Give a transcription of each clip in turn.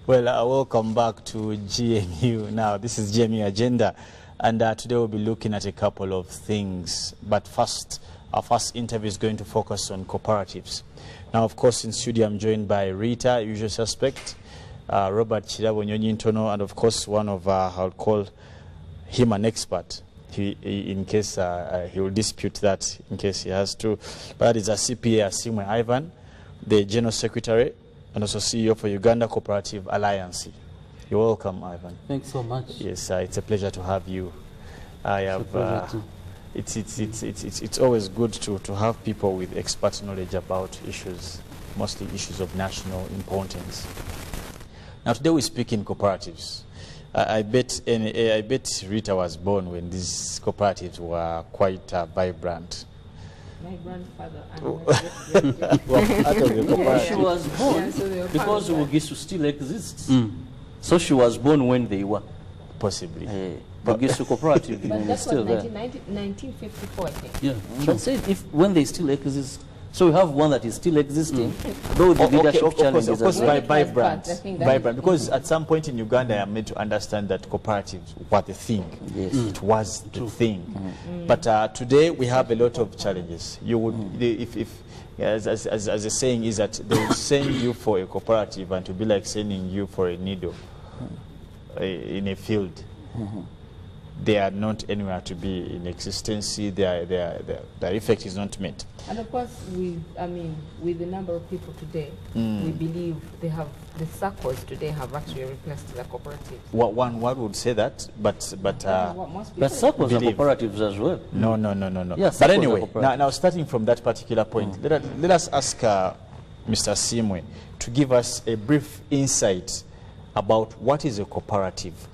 Well, welcome back to GMU. Now, this is GMU Agenda, and today we'll be looking at a couple of things. But first, our first interview is going to focus on cooperatives. Now, of course, in studio, I'm joined by Rita, usual suspect, Robert Chirabo Nyonyintono, and of course, one of, I'll call him an expert. In case he will dispute that, in case he has to. But that is CPA Asiimwe Ivan, the General Secretary, and also CEO for Uganda Cooperative Alliance. You're welcome, Ivan. Thanks so much. Yes, it's a pleasure to have you. I have. It's always good to have people with expert knowledge about issues, mostly issues of national importance. Now today we speak in cooperatives. I bet Rita was born when these cooperatives were quite vibrant. My grandfather and she was born because Ugisu still exists. So she was born when they were. Possibly. Ugisu Cooperative but is still there. 1954, I think. Yeah. But say when they still exist. So we have one that is still existing, though the leadership challenges of course, well. vibrant, because at some point in Uganda I am made to understand that cooperatives were the thing. Yes. It was the thing. But today we have a lot of challenges. You would, as the saying is that they will send you for a cooperative and to be like sending you for a needle in a field. They are not anywhere to be in existence. Their effect is not met. And of course, with the number of people today, we believe the circles today have actually replaced the cooperatives. One would say that, but circles are cooperatives as well. No. Yeah, but anyway, now starting from that particular point, let us ask Mr. Asiimwe to give us a brief insight about what is a cooperative,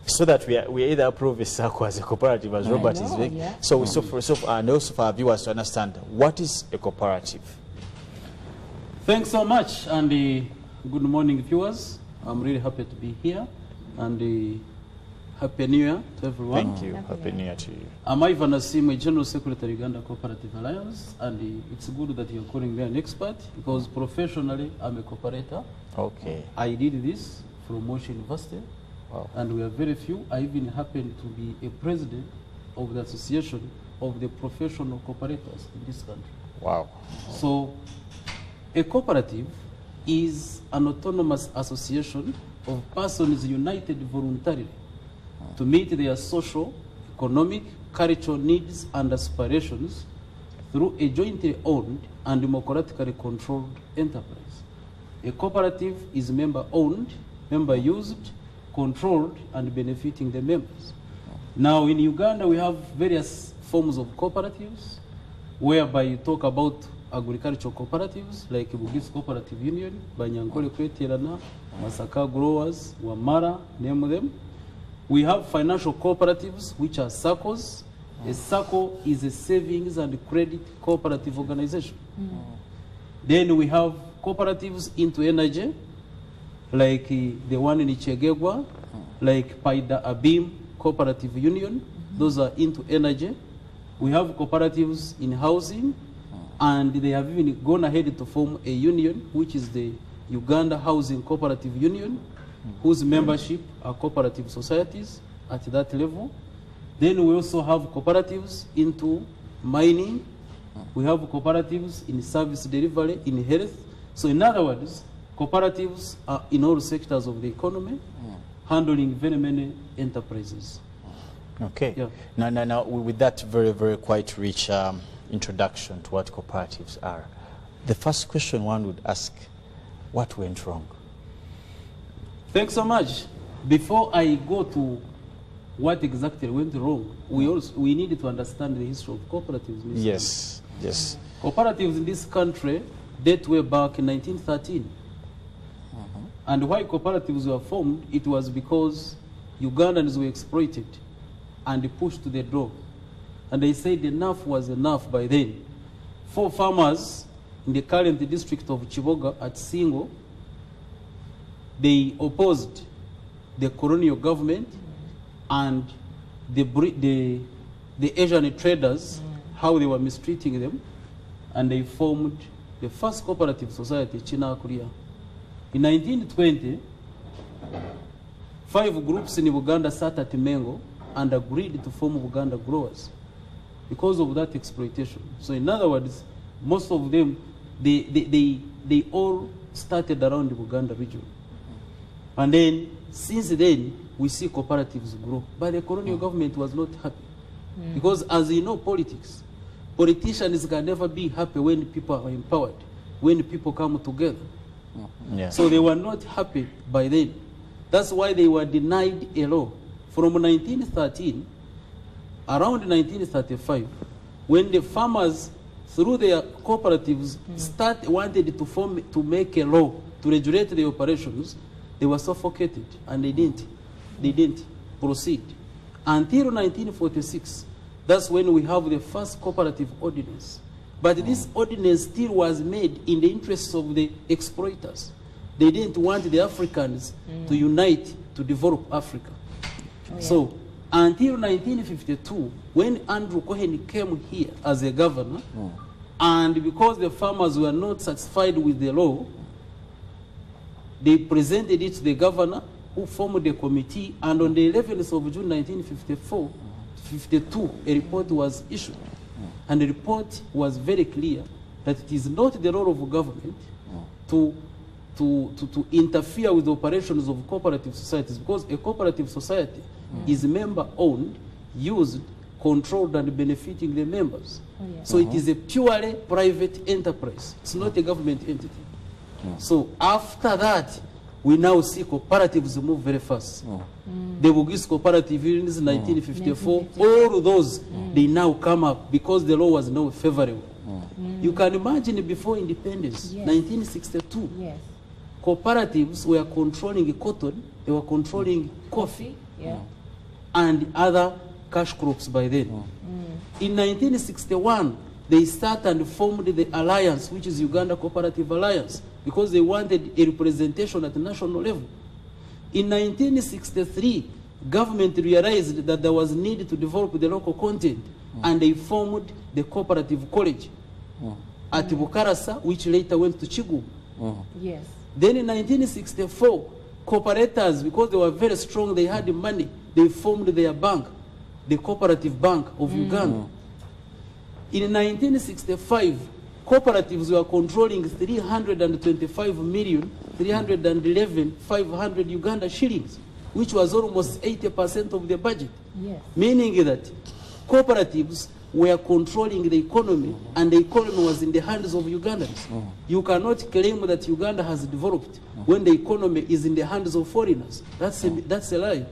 so that we either approve a circle as a cooperative, as Robert is saying. Yeah. So and also for our viewers to understand what is a cooperative. Thanks so much, and good morning, viewers. I'm really happy to be here, and Happy New Year to everyone. Thank you. Happy New Year to you. I'm Ivan Asiimwe, General Secretary, Uganda Cooperative Alliance, and it's good that you're calling me an expert because professionally I'm a cooperator. Okay. I did this from Moshi University. Wow. And we are very few. I even happen to be a president of the Association of the Professional Cooperators in this country. Wow. So a cooperative is an autonomous association of persons united voluntarily to meet their social, economic, cultural needs and aspirations through a jointly owned and democratically controlled enterprise. A cooperative is member-owned, member-used, controlled and benefiting the members. Now in Uganda we have various forms of cooperatives whereby you talk about agricultural cooperatives like Bugis Cooperative Union, Banyankole Kweterana, Masaka Growers, Wamara, name them. We have financial cooperatives which are SACCOs. A SACCO is a savings and credit cooperative organization. Then we have cooperatives into energy, like the one in Ichegegwa, like Paida Abim Cooperative Union. Those are into energy. We have cooperatives in housing, and they have even gone ahead to form a union, which is the Uganda Housing Cooperative Union, whose membership are cooperative societies at that level. Then we also have cooperatives into mining. We have cooperatives in service delivery, in health. So in other words, cooperatives are in all sectors of the economy, handling very many enterprises. Okay. Yeah. Now, with that very quite rich introduction to what cooperatives are, the first question one would ask, what went wrong? Thanks so much. Before I go to what exactly went wrong, we need to understand the history of cooperatives. Yes. Cooperatives in this country date way back in 1913. And why cooperatives were formed, it was because Ugandans were exploited and pushed to the door. And they said enough was enough by then. 4 farmers in the current district of Chiboga at Singo, they opposed the colonial government and the Asian traders, how they were mistreating them, and they formed the first cooperative society, China Korea. In 1920, 5 groups in Uganda sat at Mengo and agreed to form Uganda Growers because of that exploitation. So in other words, most of them, they all started around the Uganda region. And then, since then, we see cooperatives grow. But the colonial government was not happy. Because as you know, politicians can never be happy when people are empowered, when people come together. Yeah. So they were not happy by then. That's why they were denied a law. From 1913, around 1935, when the farmers, through their cooperatives, wanted to make a law to regulate the operations, they were suffocated, and they didn't proceed. Until 1946, that's when we have the first cooperative ordinance. But this ordinance still was made in the interests of the exploiters. They didn't want the Africans to unite to develop Africa. Oh, yeah. So until 1952, when Andrew Cohen came here as a governor, and because the farmers were not satisfied with the law, they presented it to the governor, who formed a committee, and on the 11th of June 1952, a report was issued. And the report was very clear that it is not the role of government to interfere with the operations of cooperative societies, because a cooperative society is member-owned, used, controlled, and benefiting the members. Oh, yeah. So it is a purely private enterprise. It's not a government entity. So after that, we now see cooperatives move very fast. The Bugis Cooperative in 1954, all of those, they now come up because the law was now favorable. You can imagine before independence, 1962, Yes. cooperatives were controlling cotton, they were controlling coffee, Yeah. and other cash crops by then. In 1961, they started and formed the alliance, which is Uganda Cooperative Alliance, because they wanted a representation at the national level. In 1963, government realized that there was need to develop the local content, and they formed the Cooperative College at Bukarasa, which later went to Chigu. Yes. Then in 1964, cooperators, because they were very strong, they had money, they formed their bank, the Cooperative Bank of Uganda. In 1965, cooperatives were controlling 325,311,500 Uganda shillings, which was almost 80% of the budget. Yes. Meaning that cooperatives were controlling the economy, and the economy was in the hands of Ugandans. You cannot claim that Uganda has developed when the economy is in the hands of foreigners. That's a lie.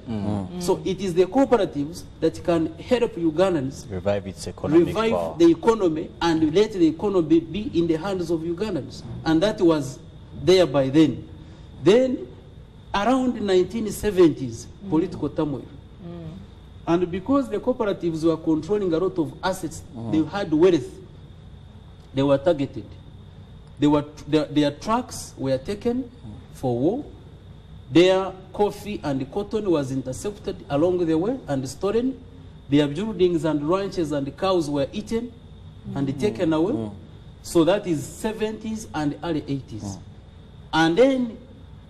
So it is the cooperatives that can help Ugandans Revive its economic power. revive the economy and let the economy be in the hands of Ugandans. And that was there by then. Then, around the 1970s, political turmoil. And because the cooperatives were controlling a lot of assets, they had wealth, they were targeted. Their trucks were taken for war. Their coffee and cotton was intercepted along the way and stolen. Their buildings and ranches and cows were eaten and taken away. So that is 70s and early 80s. And then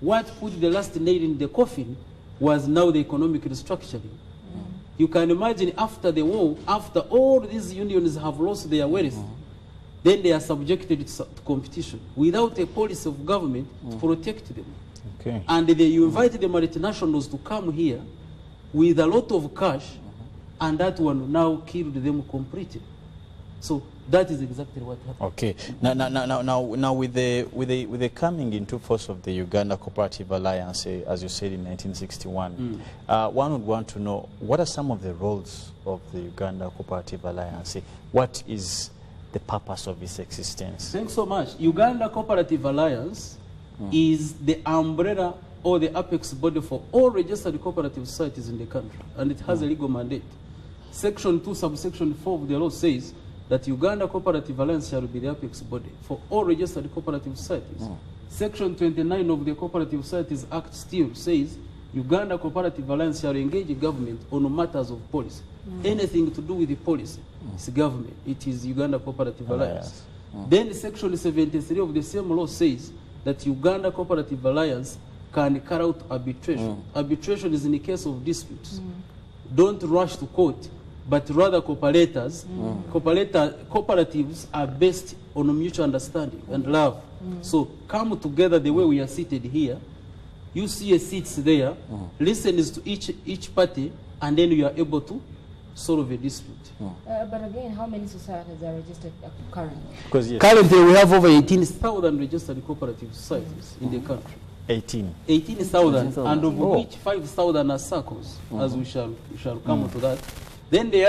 what put the last nail in the coffin was now the economic restructuring. You can imagine after the war, after all these unions have lost their wealth, then they are subjected to competition without a policy of government to protect them. Okay. And you invite the multinationals to come here with a lot of cash, and that one now killed them completely. So that is exactly what happened. Okay. Now with the coming into force of the Uganda Cooperative Alliance, as you said in 1961, one would want to know, what are some of the roles of the Uganda Cooperative Alliance? What is the purpose of its existence? Thanks so much. Uganda Cooperative Alliance is the umbrella or the apex body for all registered cooperative societies in the country, and it has a legal mandate. Section 2, subsection 4 of the law says that Uganda Cooperative Alliance shall be the apex body for all registered cooperative societies. Section 29 of the Cooperative Societies Act still says Uganda Cooperative Alliance shall engage the government on matters of policy. Anything to do with the policy, it's government. It is Uganda Cooperative Alliance. Then Section 73 of the same law says that Uganda Cooperative Alliance can carry out arbitration. Arbitration is in the case of disputes. Don't rush to court, but rather cooperators. Cooperatives are based on a mutual understanding and love. So come together the way we are seated here. You see a seats there, listens to each party, and then you are able to solve a dispute. But again, how many societies are registered currently? Because yes, Currently, we have over 18,000 registered cooperative societies in the country. 18. 18,000, and of which 5,000 are circles, as we shall come to that. Then the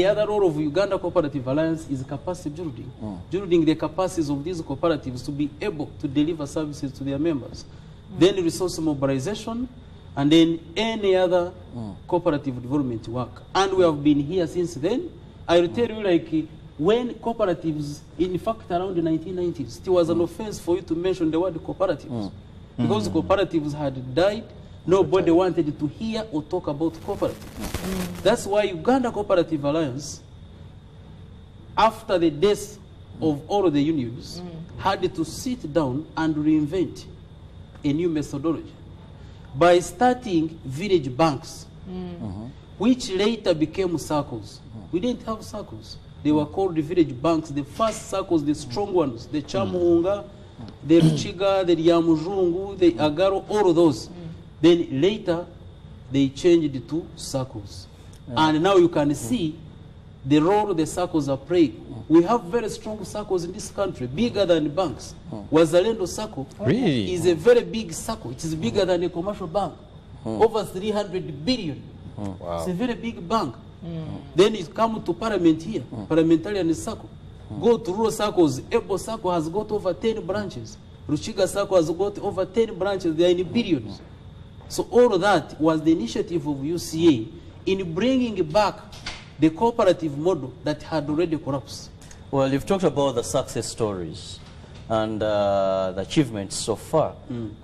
other role of Uganda Cooperative Alliance is capacity building, building the capacities of these cooperatives to be able to deliver services to their members. Then resource mobilization, and then any other cooperative development work. And we have been here since then. I will tell you, like, when cooperatives, in fact, around the 1990s, it was an offense for you to mention the word cooperatives. Because cooperatives had died, nobody wanted to hear or talk about cooperatives. That's why Uganda Cooperative Alliance, after the death of all the unions, had to sit down and reinvent a new methodology by starting village banks, which later became circles. We didn't have circles. They were called the village banks. The first circles, the strong ones, the Chamuhunga, the Ruchiga, the Yamuzhungu, the Agaro, all of those. Then later, they changed to circles. And now you can see the role the circles are playing. We have very strong circles in this country, bigger than banks. Wazalendo Circle is a very big circle. It is bigger than a commercial bank. Over 300 billion. Wow. It's a very big bank. Then it comes to parliament here, parliamentarian circle. Go to rural circles. Ebo Circle has got over 10 branches. Ruchiga Circle has got over 10 branches. They are in billions. So all of that was the initiative of UCA in bringing back the cooperative model that had already collapsed. Well, you've talked about the success stories and the achievements so far.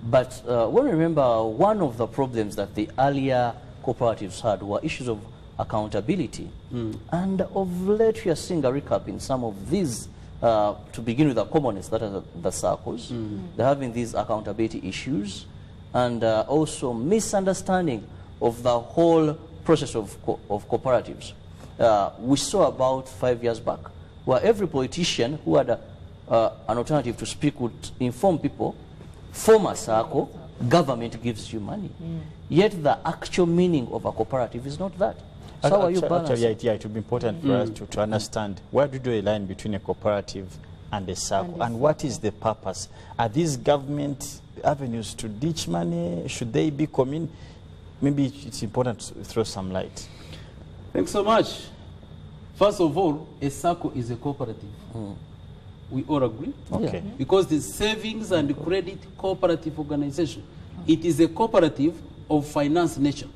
But when we remember, one of the problems that the earlier cooperatives had were issues of accountability. And of late, we are seeing a recap in some of these, to begin with the commonest, that are the circles. They're having these accountability issues and also misunderstanding of the whole process of cooperatives. We saw about 5 years back where every politician who had an alternative to speak would inform people, form a circle, government gives you money. Yet the actual meaning of a cooperative is not that. So how are you balancing? Actually, it would be important for us to understand where do you draw a line between a cooperative and a circle, and what is the purpose? Are these government avenues to ditch money? Should they be Maybe it's important to throw some light. Thanks so much. First of all, a circle is a cooperative. We all agree? Okay. Because the savings and credit cooperative organization, it is a cooperative of finance nature.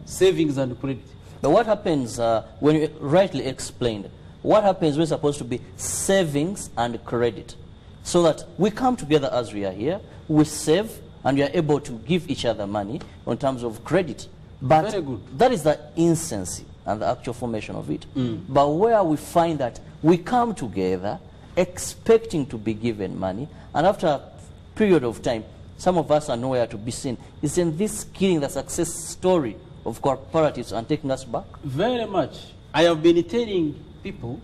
Savings and credit. But what happens, when you rightly explained, what happens when it's supposed to be savings and credit? So that we come together as we are here, we save, and we are able to give each other money in terms of credit. But very good. That is the infancy and the actual formation of it. But where we find that we come together expecting to be given money, and after a period of time, some of us are nowhere to be seen. Isn't this killing the success story of cooperatives and taking us back? Very much. I have been telling people,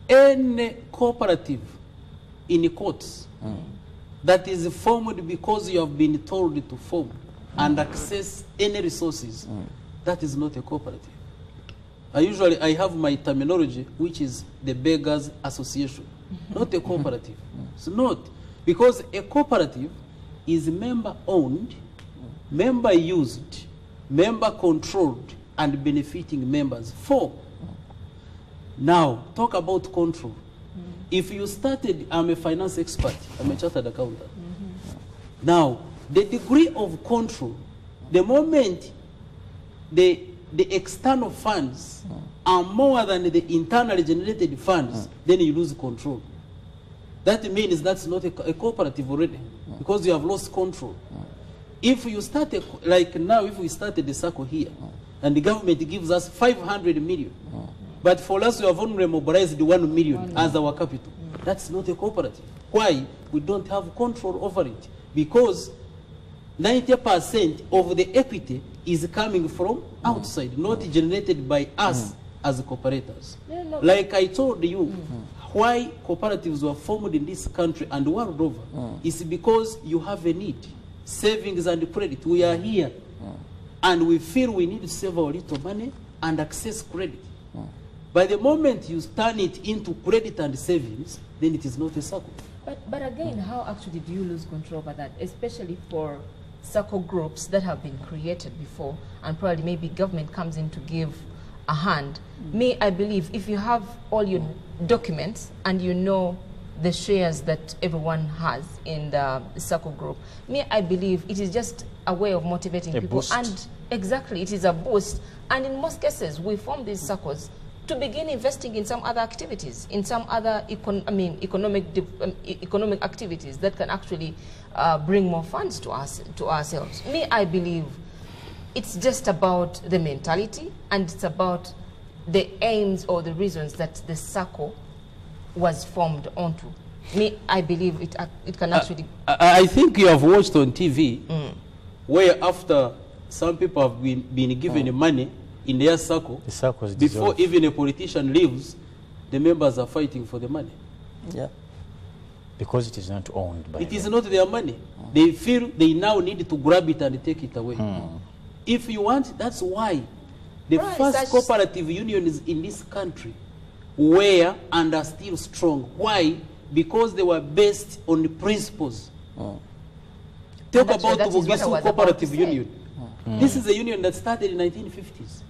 any cooperative in courts that is formed because you have been told to form and access any resources, that is not a cooperative. I have my terminology, which is the Beggars Association, not a cooperative. It's not. Because a cooperative is member-owned, member-used, member-controlled, and benefiting members. 4. Now, talk about control. If you started, I'm a finance expert, I'm a chartered accountant. Now, the degree of control, the moment the external funds are more than the internally generated funds, then you lose control. That means that's not a cooperative already, because you have lost control. If you start, like now, if we started the circle here, and the government gives us 500 million, but for us, we have only mobilized 1 million as our capital. That's not a cooperative. Why? We don't have control over it. because 90% of the equity is coming from outside, not generated by us as cooperators. No. Like I told you, why cooperatives were formed in this country and world over is because you have a need. Savings and credit. We are here and we feel we need to save our little money and access credit. By the moment you turn it into credit and savings, then it is not a circle. But again, how actually do you lose control over that, especially for circle groups that have been created before and probably maybe government comes in to give a hand? Me, I believe if you have all your documents and you know the shares that everyone has in the circle group, me, I believe it is just a way of motivating people. Boost. And exactly, it is a boost. And in most cases, we form these circles to begin investing in some other activities, in some other economic activities that can actually bring more funds to us, to ourselves. Me, I believe it's just about the mentality and it's about the aims or the reasons that the circle was formed onto. Me, I believe it can actually... I think you have watched on TV where after some people have been given money in their circle, The circle is before dissolved. even a politician leaves, the members are fighting for the money. Yeah. Because it is not owned by It is them. not their money. They feel they now need to grab it and take it away. If you want, that's why the Right, first that's- cooperative unions in this country were and are still strong. Why? Because they were based on the principles. Talk And actually, about that is what I Bugisu was about Cooperative to say. Union. This is a union that started in 1950s.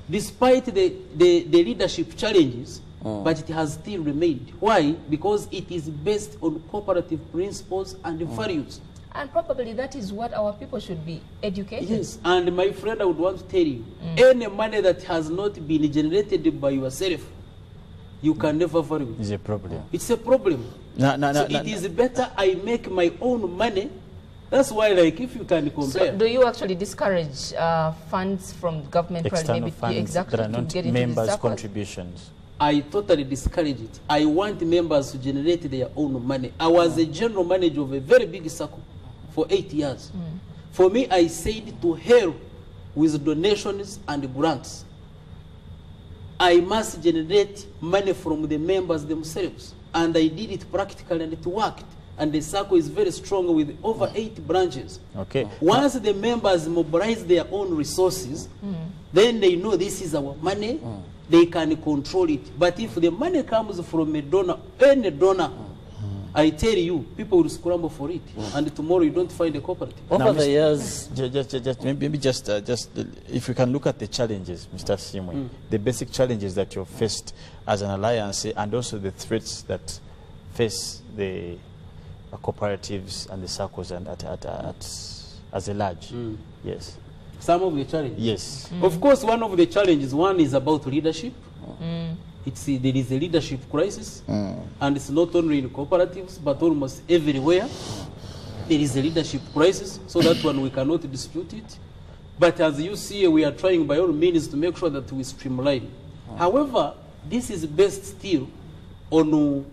Despite the leadership challenges, but it has still remained. Why? Because it is based on cooperative principles and values. And probably that is what our people should be educated. Yes, and my friend, I would want to tell you, any money that has not been generated by yourself, you can never value it. Is a problem. It's a problem. So it is better I make my own money. That's why, like, if you can compare. So do you actually discourage funds from government, probably External maybe funds exactly that are to not get into the members' circles? contributions. I totally discourage it. I want members to generate their own money. I was a general manager of a very big circle for 8 years. For me, I said to hell with donations and grants. I must generate money from the members themselves. And I did it practically and it worked. And the circle is very strong with over 8 branches. Okay. Once the members mobilize their own resources, then they know this is our money, they can control it. But if the money comes from a donor, any donor, I tell you, people will scramble for it. And tomorrow you don't find a cooperative. Over the years, Maybe just if we can look at the challenges, Mr. Asiimwe, the basic challenges that you've faced as an alliance and also the threats that face the cooperatives and the circles and as a large. Yes. Some of the challenges. Yes. Of course, one of the challenges, one is about leadership. There is a leadership crisis, and it's not only in cooperatives, but almost everywhere. There is a leadership crisis, so that one we cannot dispute it. But as you see, we are trying by all means to make sure that we streamline. However, this is based still on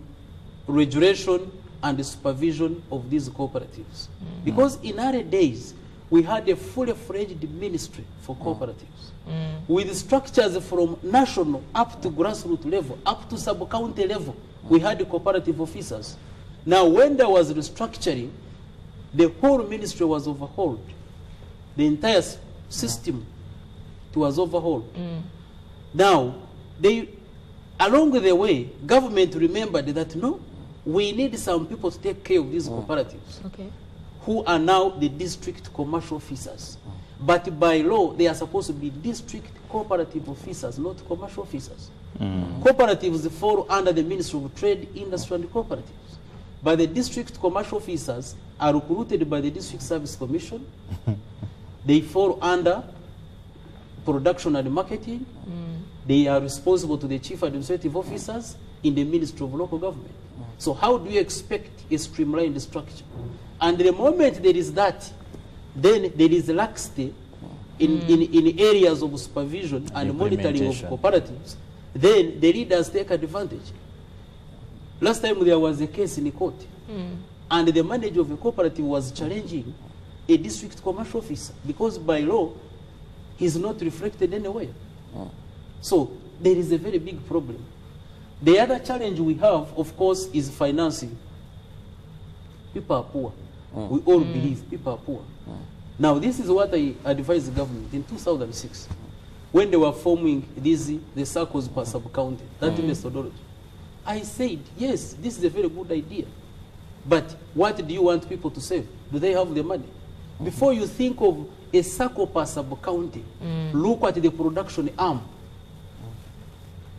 regulation and supervision of these cooperatives. Because in early days, we had a fully fledged ministry for cooperatives with structures from national up to grassroots level, up to sub-county level. We had the cooperative officers. Now, when there was restructuring, the whole ministry was overhauled. The entire system was overhauled. Now, along the way, government remembered that, no, we need some people to take care of these cooperatives, who are now the district commercial officers. But by law, they are supposed to be district cooperative officers, not commercial officers. Cooperatives fall under the Ministry of Trade, Industry and Cooperatives. But the district commercial officers are recruited by the District Service Commission. They fall under production and marketing. They are responsible to the chief administrative officers in the Ministry of Local Government. So how do you expect a streamlined structure? And the moment there is that, then there is laxity in areas of supervision and monitoring of cooperatives. Then the leaders take advantage. Last time there was a case in the court, And the manager of a cooperative was challenging a district commercial officer because by law, he's not reflected anywhere. So there is a very big problem. The other challenge we have, of course, is financing. People are poor. We all believe people are poor. Now, this is what I advised the government in 2006 when they were forming the circles per sub-county, that methodology. I said, yes, this is a very good idea. But what do you want people to save? Do they have the money? Before you think of a circle per sub-county, look at the production arm.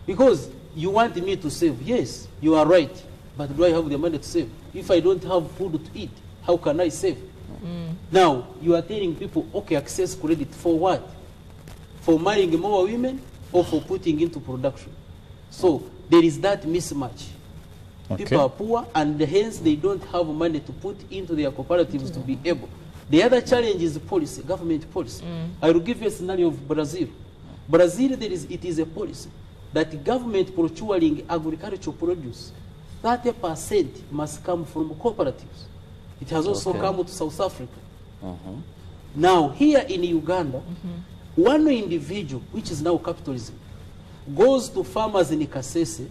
Because you want me to save. Yes, you are right. But do I have the money to save? If I don't have food to eat, how can I save? Now, you are telling people, okay, access credit for what? For marrying more women or for putting into production? So there is that mismatch. Okay. People are poor and hence they don't have money to put into their cooperatives to be able. The other challenge is policy, government policy. I will give you a scenario of Brazil. Brazil, it is a policy that government procuring agricultural produce, 30% must come from cooperatives. It has also come to South Africa. Now, here in Uganda, one individual, which is now capitalism, goes to farmers in Kasese,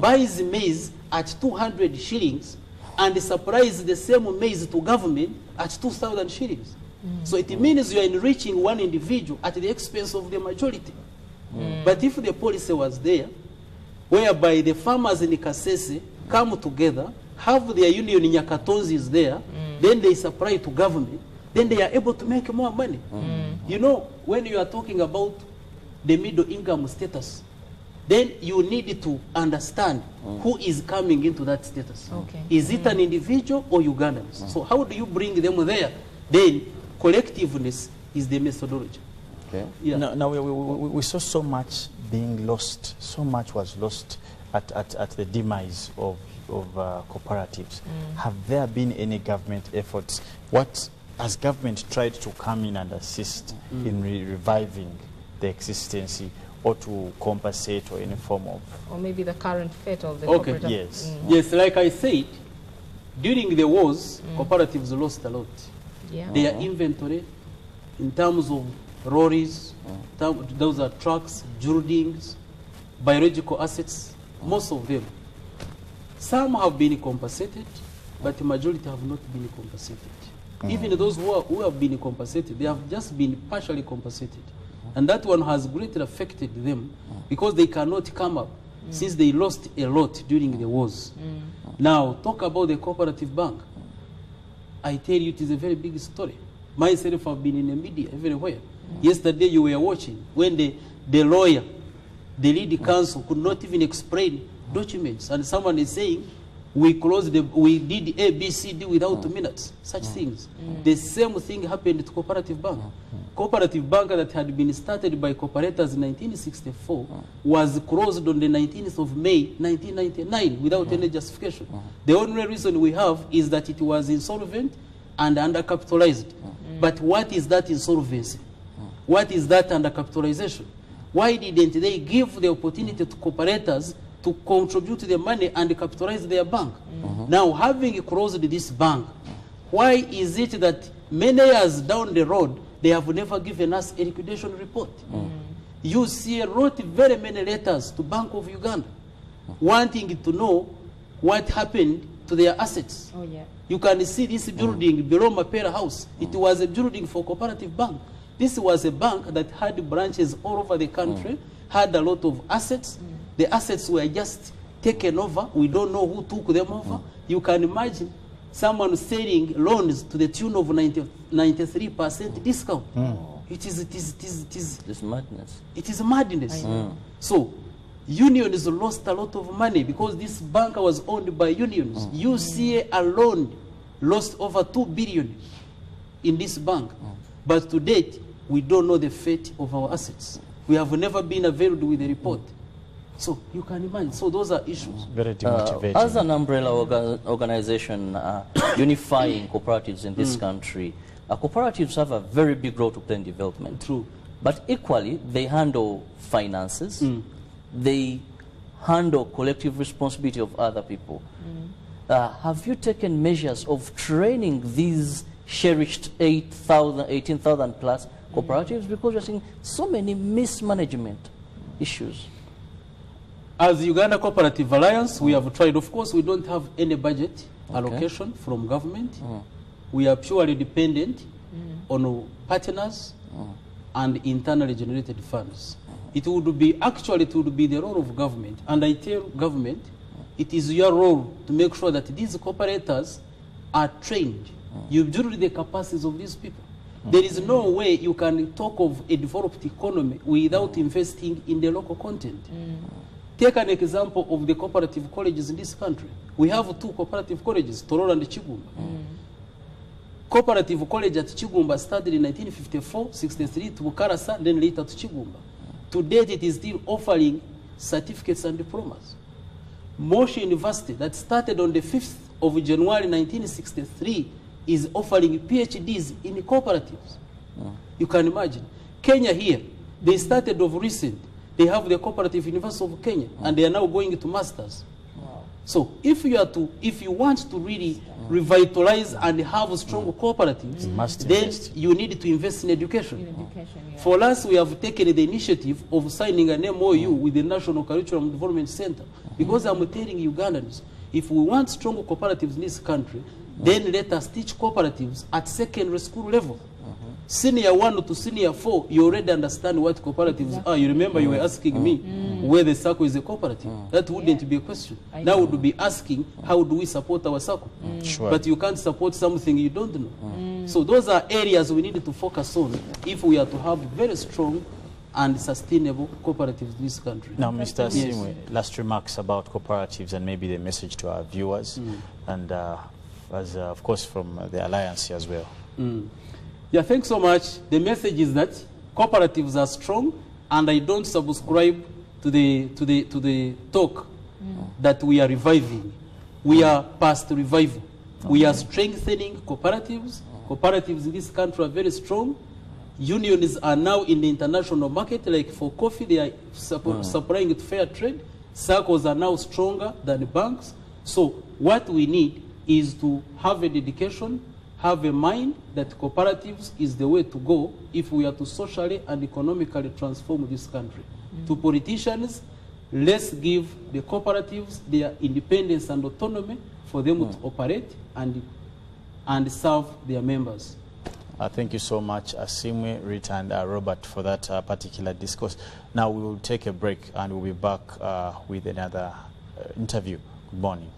buys maize at 200 shillings, and supplies the same maize to government at 2,000 shillings. So it means you are enriching one individual at the expense of the majority. But if the policy was there, whereby the farmers in Kasese come together, have their union in Nyakatonzi is there, then they supply to government, then they are able to make more money. You know, when you are talking about the middle income status, then you need to understand who is coming into that status. Is it an individual or Ugandans? So how do you bring them there? Then collectiveness is the methodology. Yeah. Now we saw so much being lost. So much was lost at the demise of cooperatives. Have there been any government efforts? What has government tried to come in and assist in reviving the existence or to compensate or any form of... Or maybe the current fate of the cooperative. Yes. Yes, like I said, during the wars, cooperatives lost a lot. Their inventory in terms of lorries, those are trucks, buildings, biological assets, most of them. Some have been compensated, but the majority have not been compensated. Even those who have been compensated, they have just been partially compensated. And that one has greatly affected them because they cannot come up since they lost a lot during the wars. Now, talk about the cooperative bank. I tell you, it is a very big story. Myself, I've been in the media everywhere. Yesterday, you were watching when the lawyer, the lead counsel, could not even explain documents. And someone is saying, we did A, B, C, D without 2 minutes. Such things. The same thing happened to Cooperative Bank. Cooperative Bank that had been started by cooperators in 1964 was closed on the 19th of May, 1999 without any justification. The only reason we have is that it was insolvent and undercapitalized. But what is that insolvency? What is that undercapitalization? Why didn't they give the opportunity to cooperators to contribute the money and capitalize their bank? Now, having closed this bank, why is it that many years down the road, they have never given us a liquidation report? UCA wrote very many letters to Bank of Uganda wanting to know what happened to their assets. You can see this building below Mapera House. It was a building for Cooperative Bank. This was a bank that had branches all over the country, had a lot of assets. The assets were just taken over. We don't know who took them over. You can imagine someone selling loans to the tune of 93% discount. It is madness. It is madness. So unions lost a lot of money because this bank was owned by unions. UCA alone lost over 2 billion in this bank. But to date, we don't know the fate of our assets. We have never been availed with a report. So you can imagine. So those are issues. Very demotivating. As an umbrella organization unifying cooperatives in this country, cooperatives have a very big role to play in development. True. But equally, they handle finances. They handle collective responsibility of other people. have you taken measures of training these cherished 18,000 plus cooperatives? Because we're seeing so many mismanagement issues. As Uganda Cooperative Alliance, we have tried. Of course, we don't have any budget allocation from government. We are purely dependent on partners and internally generated funds. It would be the role of government, and I tell government, it is your role to make sure that these cooperators are trained. You build the capacities of these people. There is no way you can talk of a developed economy without investing in the local content. Take an example of the cooperative colleges in this country. We have 2 cooperative colleges, Tororo and Chigumba. Cooperative college at Chigumba started in 1954, 63 to Bukarasa, then later to Chigumba. To date, it is still offering certificates and diplomas. Moshi University, that started on the 5th of January 1963, is offering PhDs in cooperatives. You can imagine. Kenya here, they started of recent. They have the Cooperative University of Kenya, and they are now going to masters. So if you want to really revitalize and have strong cooperatives, then you need to invest in education. For us, we have taken the initiative of signing an MOU with the National Curriculum Development Center, because I'm telling Ugandans, if we want strong cooperatives in this country, then let us teach cooperatives at secondary school level. Senior 1 to senior 4, you already understand what cooperatives are. You remember you were asking me where the circle is a cooperative. That wouldn't be a question. Now we would be asking, how do we support our circle? Sure. But you can't support something you don't know. So those are areas we need to focus on if we are to have very strong and sustainable cooperatives in this country. Now, Mr. Asiimwe, last remarks about cooperatives and maybe the message to our viewers, and of course from the Alliance as well. Yeah, thanks so much. The message is that cooperatives are strong, and I don't subscribe to the talk that we are reviving. We are past revival. We are strengthening cooperatives. Cooperatives in this country are very strong. Unions are now in the international market, like for coffee, they are supplying it fair trade. Circles are now stronger than banks. So what we need is to have a dedication, have a mind that cooperatives is the way to go if we are to socially and economically transform this country. To politicians, let's give the cooperatives their independence and autonomy for them to operate and serve their members. Thank you so much, Asiimwe, Rita, and Robert, for that particular discourse. Now we will take a break and we'll be back with another interview. Good morning.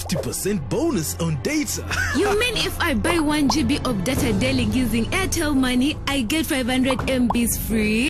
%50 bonus on data. You mean if I buy 1 GB of data daily using Airtel Money, I get 500 MBs free?